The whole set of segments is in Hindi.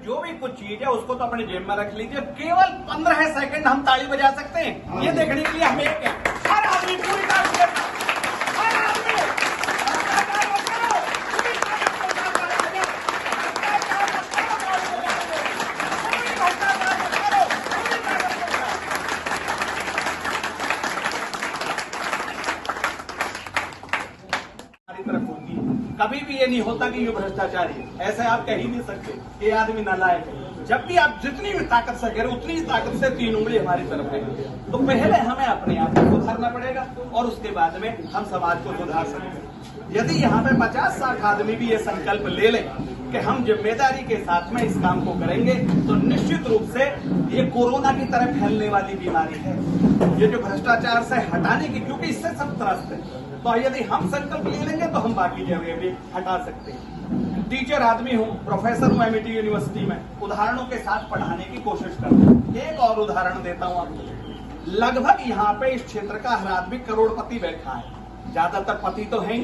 जो भी कुछ चीज है उसको तो अपने जेब में रख लीजिए। केवल 15 सेकंड हम ताली बजा सकते हैं, ये देखने के लिए हमें क्या हर आदमी पूरी ताली बजाता है। हर आदमी तरफ होगी। कभी भी ये नहीं होता कि ये भ्रष्टाचारी है, ऐसे आप कह ही नहीं सकते। ये आदमी नालायक है। जब भी आप जितनी भी ताकत से करें उतनी ही ताकत से 3 उंगली हमारी तरफ है। तो पहले हमें अपने आप को सुधारना पड़ेगा और उसके बाद में हम समाज को सुधार सकते हैं। यदि यहाँ पे 50-60 आदमी भी ये संकल्प ले लें कि हम जिम्मेदारी के साथ में इस काम को करेंगे तो निश्चित रूप से ये कोरोना की तरह फैलने वाली बीमारी है, ये जो भ्रष्टाचार से हटाने की, क्योंकि इससे सब त्रस्त है। तो यदि हम संकल्प ले लेंगे तो हम बाकी जगह भी हटा सकते हैं। टीचर आदमी हूँ, प्रोफेसर हूँ एमआईटी यूनिवर्सिटी में, उदाहरणों के साथ पढ़ाने की कोशिश करता हूँ। एक और उदाहरण देता हूँ आपको। लगभग यहाँ पे इस क्षेत्र का हर आदमी करोड़पति बैठा है, ज्यादातर पति तो है ही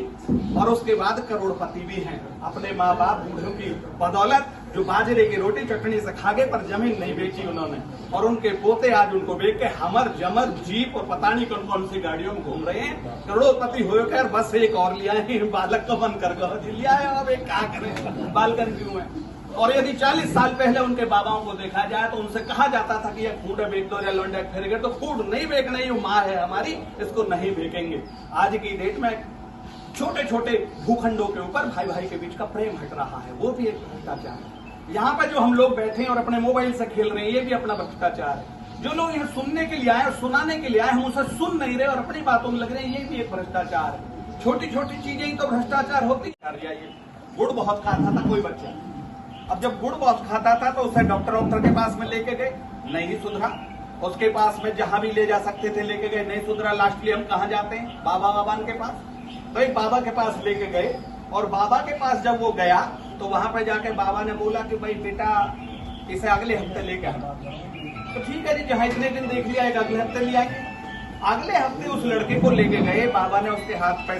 और उसके बाद करोड़पति भी हैं। अपने माँ बाप बूढ़ों की बदौलत जो बाजरे की रोटी चटनी से खागे पर जमीन नहीं बेची उन्होंने, और उनके पोते आज उनको बेच के हमर जमर जीप और पता नहीं कौन कौन सी गाड़ियों में घूम रहे हैं। करोड़पति हो कर बस एक और लिया है, बालक को मन कर लिया है। अब एक क्या करें, बालकन क्यों है। और यदि 40 साल पहले उनके बाबाओं को देखा जाए तो उनसे कहा जाता था कि ये खूड बेच दो या लौंडा फिर गए, तो खूड नहीं बेचना, ये माँ है हमारी, इसको नहीं बेचेंगे। आज की डेट में छोटे छोटे भूखंडों के ऊपर भाई भाई के बीच का प्रेम हट रहा है, वो भी एक भ्रष्टाचार है। यहाँ पर जो हम लोग बैठे हैं और अपने मोबाइल से खेल रहे हैं, ये भी अपना भ्रष्टाचार है। जो लोग यहाँ सुनने के लिए आए और सुनाने के लिए आए, हम उसे सुन नहीं रहे और अपनी बातों में लग रहे हैं, ये भी एक भ्रष्टाचार है। छोटी छोटी चीजें ही तो भ्रष्टाचार होती है। गुड़ बहुत खाता था कोई बच्चा, अब जब गुड़ बहुत खाता था तो उसे डॉक्टर के पास में लेके गए, नहीं सुधरा। उसके पास में जहां भी ले जा सकते थे लेके गए, नहीं सुधरा। लास्टली हम कहाँ जाते हैं, बाबा के पास। तो एक बाबा के पास लेके गए और बाबा के पास जब वो गया तो वहां पे जाके बाबा ने बोला कि भाई बेटा इसे अगले हफ्ते लेके आना। तो ठीक है जी, जहां इतने दिन देख लिया, एक अगले हफ्ते ले आएंगे। अगले हफ्ते उस लड़के को लेके गए, बाबा ने उसके हाथ पे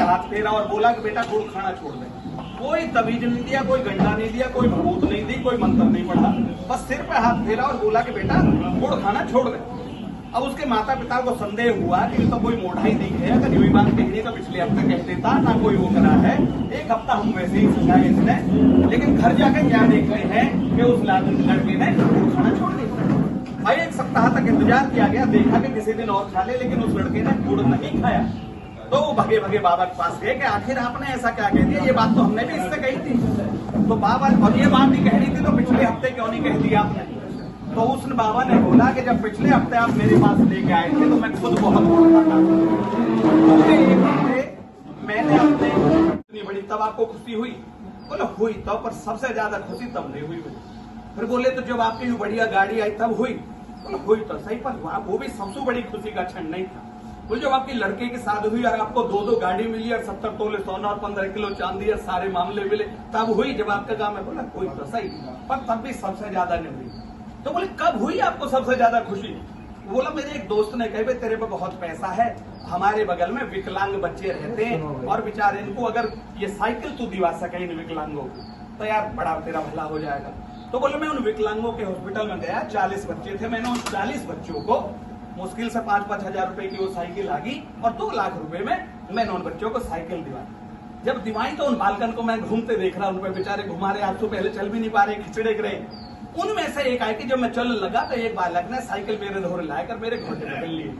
हाथ फेरा और बोला कि बेटा गुड़ खाना छोड़ दे। कोई तवीज नहीं दिया, कोई गंडा नहीं दिया, कोई भभूत नहीं दी, कोई मंत्र नहीं पढ़ा, बस सिर पे हाथ फेरा और बोला कि बेटा गुड़ खाना छोड़ दे। अब उसके माता पिता को संदेह हुआ कि तो कोई मोढ़ा ही नहीं है, अगर यही बात कहनी तो पिछले हफ्ते कह देता, ना कोई वो करा है। एक हफ्ता हम वैसे ही सुनाए इसने, लेकिन घर जाके क्या देख रहे हैं कि उस लड़के ने गुड़ खाना छोड़ दिया। भाई 1 सप्ताह तक इंतजार किया गया, देखा कि किसी दिन और खा ले, लेकिन उस लड़के ने गुड़ नहीं खाया। तो वो भगे भगे बाबा के पास गए कि आखिर आपने ऐसा क्या कह दिया, ये बात तो हमने भी इससे कही थी। तो बाबा, और ये बात नहीं कहनी थी तो पिछले हफ्ते क्यों नहीं कह दिया आपने। तो उस बाबा ने बोला कि जब पिछले हफ्ते आप मेरे पास लेके आए थे तो मैं खुद बहुत गुड़ खाता था, एक हफ्ते मैंने अपने इतनी बड़ी, तब आपको खुशी हुई? बोले हुई तो, पर सबसे ज्यादा खुशी तब नहीं हुई। फिर बोले तो जब आपकी बढ़िया गाड़ी आई तब हुई? बोले हुई तो सही, पर वो भी सबसे बड़ी खुशी का क्षण नहीं था। बोले जब आपकी लड़के की शादी हुई और आपको 2 गाड़ी मिली और 70 तोले सोना और 15 किलो चांदी और सारे मामले मिले, तब हुई जब आपका काम है? बोला हुई तो सही, पर तब भी सबसे ज्यादा नहीं हुई। तो बोले कब हुई आपको सबसे ज्यादा खुशी? बोला मेरे एक दोस्त ने कहा तेरे पे बहुत पैसा है, हमारे बगल में विकलांग बच्चे रहते हैं और बेचारे इनको अगर ये साइकिल तू दिवा सके इन विकलांगों को तो यार बड़ा तेरा भला हो जाएगा। तो बोले मैं उन विकलांगों के हॉस्पिटल में गया, 40 बच्चे थे, मैंने उन 40 बच्चों को मुश्किल से 5-5 हजार रुपए की वो साइकिल आ गई और 2 लाख रुपए में मैंने उन बच्चों को साइकिल दिवाई। जब दिवाई तो उन बालकन को मैं घूमते देख रहा, उन पे बेचारे घुमा रहे, आज तो पहले चल भी नहीं पा रहे, खिचड़े रहे। उनमें से एक आए कि जब मैं चलने लगा तो एक बालक ने साइकिल मेरे धोरे लाकर मेरे घोटे पकड़ लिए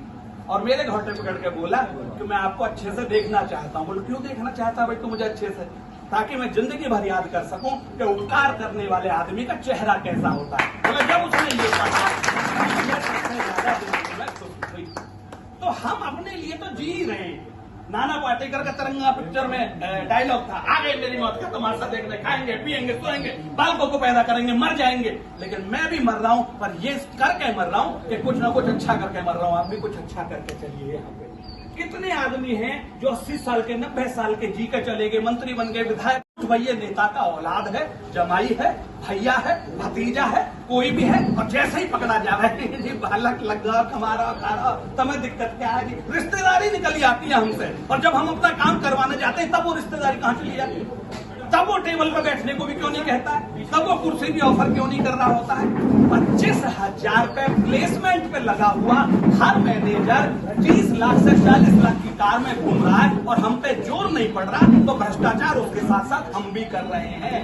और मेरे घोटे पकड़ के बोला कि मैं आपको अच्छे से देखना चाहता हूँ। बोले क्यों देखना चाहता भाई तू मुझे अच्छे से? ताकि मैं जिंदगी भर याद कर सकूं कि उपकार करने वाले आदमी का चेहरा कैसा होता है। बोले जब उसने ये कहा तो हम अपने लिए तो जी रहे हैं। नाना पाटेकर का तिरंगा पिक्चर में डायलॉग था, आ गए मेरी मौत का तमाशा देखने, खाएंगे पिएंगे सोएंगे, बालकों को पैदा करेंगे, मर जाएंगे। लेकिन मैं भी मर रहा हूं, पर ये करके मर रहा हूं कि कुछ ना कुछ अच्छा करके मर रहा हूं। आप भी कुछ अच्छा करके चलिए। यहाँ पे कितने आदमी हैं जो 80 साल के 90 साल के जी के चले गए, मंत्री बन गए, विधायक। भैया नेता का औलाद है, जमाई है, भैया है, भतीजा है, कोई भी है, और जैसे ही पकड़ा जावे जी बालक लगा हमारा खारा, तमें दिक्कत क्या है जी? रिश्तेदारी निकली आती है हमसे, और जब हम अपना काम करवाने जाते हैं तब वो रिश्तेदारी कहाँ चली जाती है? तब वो टेबल पर बैठने को भी क्यों नहीं कहता है, तब वो कुर्सी भी ऑफर क्यों नहीं कर रहा होता है। 25,000 रुपए प्लेसमेंट पे लगा हुआ हर मैनेजर 30 लाख से 40 लाख की कार में घूम रहा है और हम पे जोर नहीं पड़ रहा, तो भ्रष्टाचार उसके साथ साथ हम भी कर रहे हैं।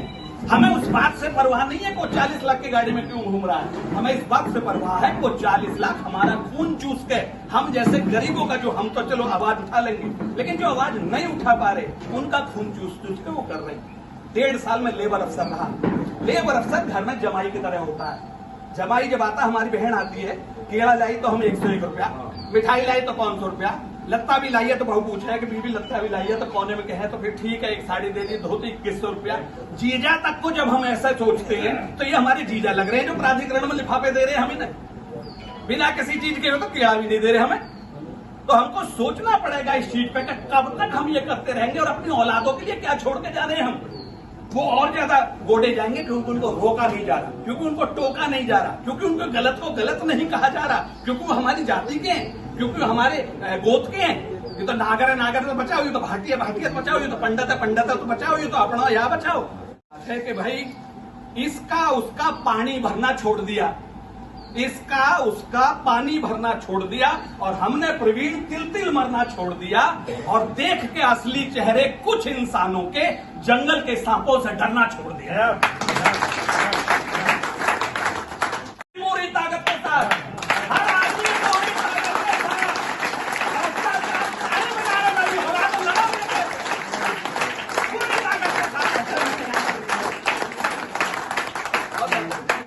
हमें उस बात से परवाह नहीं है कि वो 40 लाख की गाड़ी में क्यों घूम रहा है, हमें इस बात से परवाह है कि वो 40 लाख हमारा खून चूस के, हम जैसे गरीबों का, जो हम तो चलो आवाज उठा लेंगे, लेकिन जो आवाज नहीं उठा पा रहे उनका खून चूस चूस के वो कर रहे हैं। 1.5 साल में लेबर अफसर रहा। लेबर अफसर घर में जमाई की तरह होता है। जमाई जब आता, हमारी बहन आती है, केला लाई तो हम 101 रुपया, मिठाई लाई तो 500 रुपया, लत्ता भी लाइए तो बहू पूछे कि बीबी लत्ता भी लाइए तो कोने में कहे तो फिर ठीक है, एक साड़ी दे दी, धोती 2100 रुपया। जीजा तक को जब हम ऐसा सोचते हैं तो ये हमारे जीजा लग रहे हैं जो प्राधिकरण में लिफाफे दे रहे हैं हमें, बिना किसी चीज के, तो केला भी नहीं दे रहे हमें। तो हमको सोचना पड़ेगा इस चीज पे कि कब तक हम ये करते रहेंगे और अपनी औलादों के लिए क्या छोड़ के जा रहे हैं हम। वो और ज्यादा गोड़े जाएंगे क्योंकि उनको रोका नहीं जा रहा, क्योंकि उनको टोका नहीं जा रहा, क्योंकि उनको गलत को गलत नहीं कहा जा रहा, क्योंकि वो हमारी जाति के हैं, क्योंकि हमारे गोत के हैं। ये तो नागर है, नागर तो बचाओ, ये तो भाटी है, भाटी है तो बचाओ, ये तो पंडित है, पंडित है तो बचाओ, ये तो अपना या बचाओ। है कि भाई इसका उसका पानी भरना छोड़ दिया, इसका उसका पानी भरना छोड़ दिया और हमने प्रवीण तिल तिल मरना छोड़ दिया और देख के असली चेहरे कुछ इंसानों के, जंगल के सांपों से डरना छोड़ दिया।